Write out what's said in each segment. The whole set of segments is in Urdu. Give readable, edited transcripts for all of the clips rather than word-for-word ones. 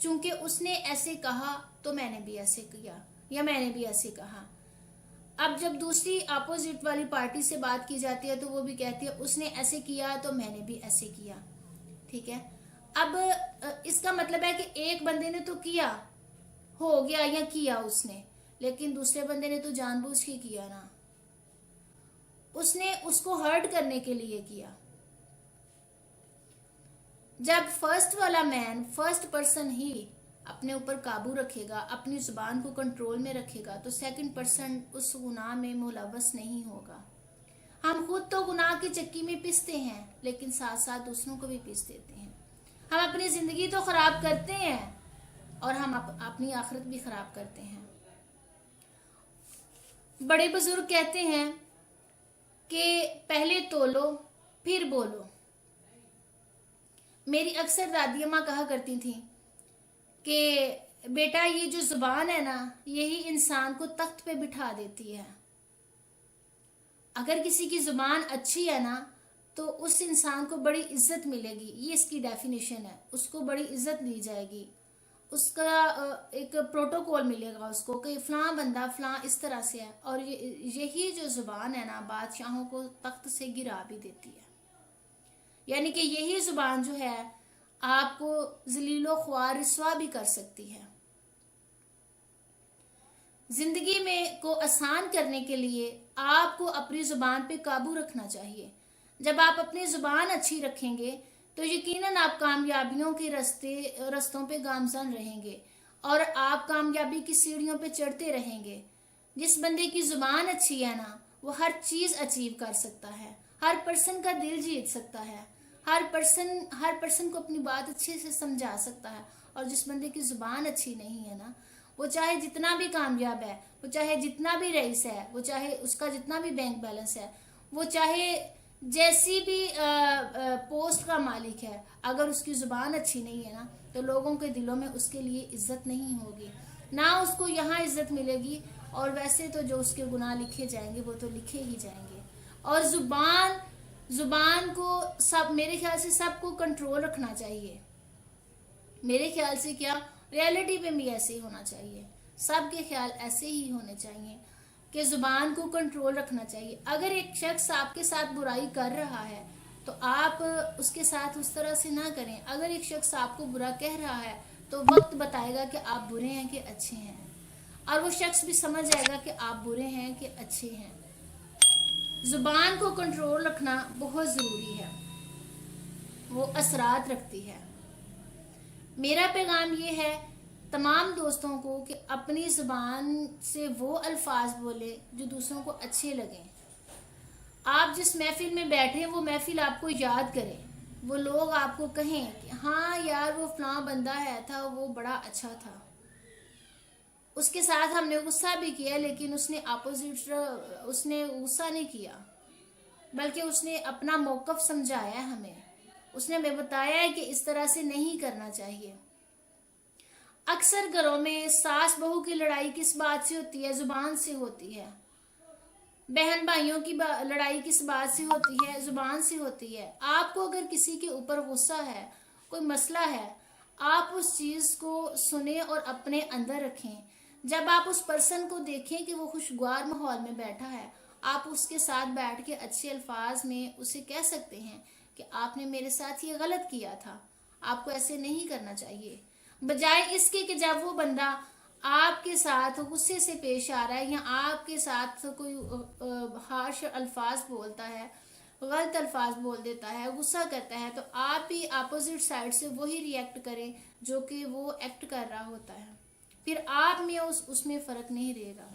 چونکہ اس نے ایسے کہا تو میں نے بھی ایسے کیا یا میں نے بھی ایسے کہا. اب جب دوسری اپوزٹ والی پارٹی سے بات کی جاتی ہے تو وہ بھی کہتی ہے اس نے ایسے کیا تو میں نے بھی ایسے کیا. ٹھیک ہے. اب اس کا مطلب ہے کہ ایک بندے نے تو کیا ہو گیا یا کیا اس نے, لیکن دوسرے بندے نے تو جان بوجھ کے کیا نا, اس نے اس کو ہرٹ کرنے کے لیے کیا. جب فرسٹ والا مین فرسٹ پرسن ہی اپنے اوپر قابو رکھے گا, اپنی زبان کو کنٹرول میں رکھے گا, تو سیکنڈ پرسن اس گناہ میں ملوث نہیں ہوگا. ہم خود تو گناہ کی چکی میں پستے ہیں لیکن ساتھ ساتھ دوسروں کو بھی پس دیتے ہیں. ہم اپنی زندگی تو خراب کرتے ہیں اور ہم اپنی آخرت بھی خراب کرتے ہیں. بڑے بزرگ کہتے ہیں کہ پہلے تولو پھر بولو. میری اکثر دادی اماں کہا کرتی تھیں کہ بیٹا یہ جو زبان ہے نا یہی انسان کو تخت پہ بٹھا دیتی ہے. اگر کسی کی زبان اچھی ہے نا تو اس انسان کو بڑی عزت ملے گی, یہ اس کی ڈیفینیشن ہے. اس کو بڑی عزت دی جائے گی, اس کا ایک پروٹوکول ملے گا اس کو کہ فلاں بندہ فلاں اس طرح سے ہے. اور یہی جو زبان ہے نا بادشاہوں کو تخت سے گرا بھی دیتی ہے. یعنی کہ یہی زبان جو ہے آپ کو ذلیل و خوار رسوا بھی کر سکتی ہے. زندگی میں کو آسان کرنے کے لیے آپ کو اپنی زبان پہ قابو رکھنا چاہیے. جب آپ اپنی زبان اچھی رکھیں گے تو یقیناً آپ کامیابیوں کے رستوں پہ گامزن رہیں گے اور آپ کامیابی کی سیڑھیوں پہ چڑھتے رہیں گے. جس بندے کی زبان اچھی ہے نا وہ ہر چیز اچیو کر سکتا ہے, ہر پرسن کا دل جیت سکتا ہے, ہر پرسن کو اپنی بات اچھے سے سمجھا سکتا ہے. اور جس بندے کی زبان اچھی نہیں ہے نا وہ چاہے جتنا بھی کامیاب ہے, وہ چاہے جتنا بھی رئیس ہے, وہ چاہے اس کا جتنا بھی بینک بیلنس ہے, وہ چاہے جیسی بھی پوسٹ کا مالک ہے, اگر اس کی زبان اچھی نہیں ہے نا تو لوگوں کے دلوں میں اس کے لیے عزت نہیں ہوگی, نہ اس کو یہاں عزت ملے گی. اور ویسے تو جو اس کے گناہ لکھے جائیں گے وہ تو لکھے ہی جائیں گے. اور زبان کو میرے خیال سے سب کو کنٹرول رکھنا چاہیے. میرے خیال سے کیا ریالٹی پہ بھی ایسے ہی ہونا چاہیے, سب کے خیال ایسے ہی ہونے چاہیے کہ زبان کو کنٹرول رکھنا چاہیے. اگر ایک شخص آپ کے ساتھ برائی کر رہا ہے تو آپ اس کے ساتھ اس طرح سے نہ کریں. اگر ایک شخص آپ کو برا کہہ رہا ہے تو وقت بتائے گا کہ آپ برے ہیں کہ اچھے ہیں, اور وہ شخص بھی سمجھ جائے گا کہ آپ برے ہیں کہ اچھے ہیں. زبان کو کنٹرول رکھنا بہت ضروری ہے, وہ اثرات رکھتی ہے. میرا پیغام یہ ہے تمام دوستوں کو کہ اپنی زبان سے وہ الفاظ بولے جو دوسروں کو اچھے لگیں. آپ جس محفل میں بیٹھیں وہ محفل آپ کو یاد کرے, وہ لوگ آپ کو کہیں کہ ہاں یار وہ فلاں بندہ ہے تھا وہ بڑا اچھا تھا, اس کے ساتھ ہم نے غصہ بھی کیا لیکن اس نے غصہ نہیں کیا بلکہ اس نے اپنا موقف سمجھایا ہمیں, اس نے ہمیں بتایا ہے کہ اس طرح سے نہیں کرنا چاہیے. اکثر گھروں میں ساس بہو کی لڑائی کس بات سے ہوتی ہے؟ زبان سے ہوتی ہے. بہن بھائیوں کی لڑائی کس بات سے ہوتی ہے؟ زبان سے ہوتی ہے. آپ کو اگر کسی کے اوپر غصہ ہے, کوئی مسئلہ ہے, آپ اس چیز کو سنیں اور اپنے اندر رکھیں. جب آپ اس پرسن کو دیکھیں کہ وہ خوشگوار ماحول میں بیٹھا ہے, آپ اس کے ساتھ بیٹھ کے اچھے الفاظ میں اسے کہہ سکتے ہیں کہ آپ نے میرے ساتھ یہ غلط کیا تھا, آپ کو ایسے نہیں کرنا چاہیے. بجائے اس کے کہ جب وہ بندہ آپ کے ساتھ غصے سے پیش آ رہا ہے یا آپ کے ساتھ کوئی ہارش الفاظ بولتا ہے, غلط الفاظ بول دیتا ہے, غصہ کرتا ہے, تو آپ ہی اپوزٹ سائڈ سے وہی ری ایکٹ کریں جو کہ وہ ایکٹ کر رہا ہوتا ہے. پھر آپ میں اس میں فرق نہیں رہے گا.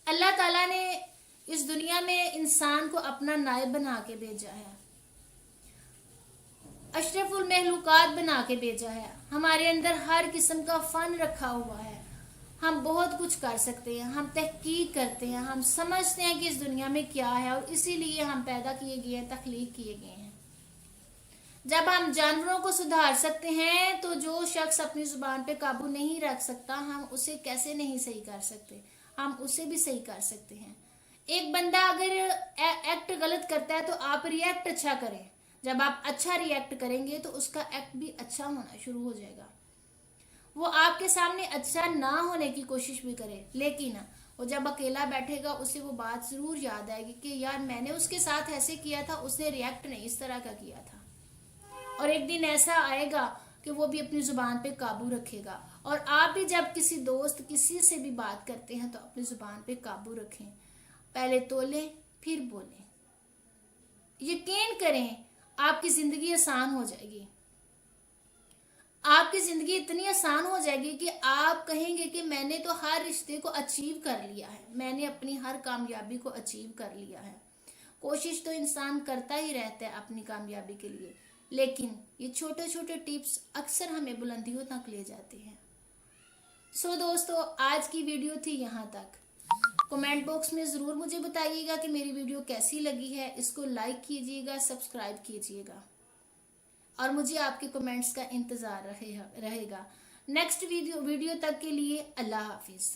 اللہ تعالیٰ نے اس دنیا میں انسان کو اپنا نائب بنا کے بھیجا ہے, اشرف المخلوقات بنا کے بھیجا ہے. ہمارے اندر ہر قسم کا فن رکھا ہوا ہے, ہم بہت کچھ کر سکتے ہیں, ہم تحقیق کرتے ہیں, ہم سمجھتے ہیں کہ اس دنیا میں کیا ہے, اور اسی لیے ہم پیدا کیے گئے ہیں, تخلیق کیے گئے ہیں. جب ہم جانوروں کو سدھار سکتے ہیں تو جو شخص اپنی زبان پہ قابو نہیں رکھ سکتا ہم اسے کیسے نہیں صحیح کر سکتے؟ ہم اسے بھی صحیح کر سکتے ہیں. ایک بندہ اگر ایکٹ غلط کرتا ہے تو آپ ری ایکٹ اچھا کریں. جب آپ اچھا ری ایکٹ کریں گے تو اس کا ایکٹ بھی اچھا ہونا شروع ہو جائے گا. وہ آپ کے سامنے اچھا نہ ہونے کی کوشش بھی کرے، لیکن وہ جب اکیلا بیٹھے گا اسے وہ بات ضرور یاد آئے گی کہ یار میں نے اس کے ساتھ ایسے کیا تھا، اس نے ریئیکٹ نہیں اس طرح کا کیا تھا۔ اور ایک دن ایسا آئے گا کہ وہ بھی اپنی زبان پہ قابو رکھے گا، اور آپ بھی جب کسی دوست کسی سے بھی بات کرتے ہیں تو اپنی زبان پہ قابو رکھیں، پہلے تولیں پھر بولیں۔ یقین کریں آپ کی زندگی آسان ہو جائے گی، آپ کی زندگی اتنی آسان ہو جائے گی کہ آپ کہیں گے کہ میں نے تو ہر رشتے کو اچیو کر لیا ہے، میں نے اپنی ہر کامیابی کو اچیو کر لیا ہے۔ کوشش تو انسان کرتا ہی رہتا ہے اپنی کامیابی کے لیے، لیکن یہ چھوٹے چھوٹے ٹپس اکثر ہمیں بلندیوں تک لے جاتے ہیں۔ سو دوستو، آج کی ویڈیو تھی یہاں تک۔ کمنٹ باکس میں ضرور مجھے بتائیے گا کہ میری ویڈیو کیسی لگی ہے، اس کو لائک کیجیے گا، سبسکرائب کیجیے گا، اور مجھے آپ کے کمنٹس کا انتظار رہے گا۔ نیکسٹ ویڈیو تک کے لیے اللہ حافظ۔